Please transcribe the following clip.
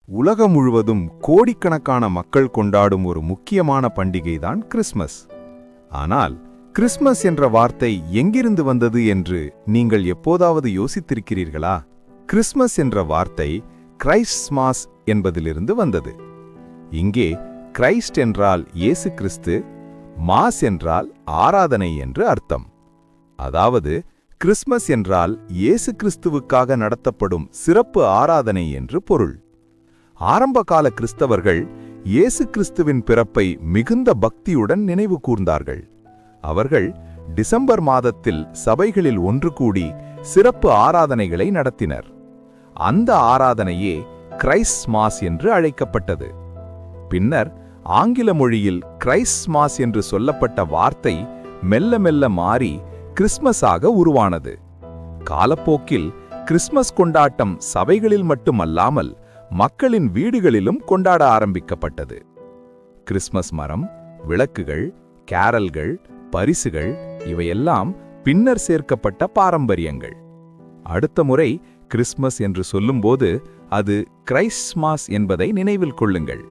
உலகம் முழுவதும் கோடிக்கணக்கான மக்கள் கொண்டாடும் ஒரு முக்கியமான பண்டிகைதான் கிறிஸ்மஸ். ஆனால் கிறிஸ்மஸ் என்ற வார்த்தை எங்கிருந்து வந்தது என்று நீங்கள் எப்போதாவது யோசித்திருக்கிறீர்களா? கிறிஸ்மஸ் என்ற வார்த்தை கிரைஸ்ட்மாஸ் என்பதிலிருந்து வந்தது. இங்கே கிரைஸ்ட் என்றால் இயேசு கிறிஸ்து, மாஸ் என்றால் ஆராதனை என்று அர்த்தம். அதாவது கிறிஸ்மஸ் என்றால் இயேசு கிறிஸ்துவுக்காக நடத்தப்படும் சிறப்பு ஆராதனை என்று பொருள். ஆரம்பகால கிறிஸ்தவர்கள் இயேசு கிறிஸ்துவின் பிறப்பை மிகுந்த பக்தியுடன் நினைவு கூர்ந்தார்கள். அவர்கள் டிசம்பர் மாதத்தில் சபைகளில் ஒன்று கூடி சிறப்பு ஆராதனைகளை நடத்தினர். அந்த ஆராதனையே கிரைஸ்ட்மாஸ் என்று அழைக்கப்பட்டது. பின்னர் ஆங்கில மொழியில் கிரைஸ்ட்மாஸ் என்று சொல்லப்பட்ட வார்த்தை மெல்ல மெல்ல மாறி கிறிஸ்மஸாக உருவானது. காலப்போக்கில் கிறிஸ்மஸ் கொண்டாட்டம் சபைகளில் மட்டுமல்லாமல் மக்களின் வீடுகளிலும் கொண்டாட ஆரம்பிக்கப்பட்டது. கிறிஸ்மஸ் மரம், விளக்குகள், கேரல்கள், பரிசுகள் இவையெல்லாம் பின்னர் சேர்க்கப்பட்ட பாரம்பரியங்கள். அடுத்த முறை கிறிஸ்மஸ் என்று சொல்லும்போது அது கிரைஸ்ட்மாஸ் என்பதை நினைவில் கொள்ளுங்கள்.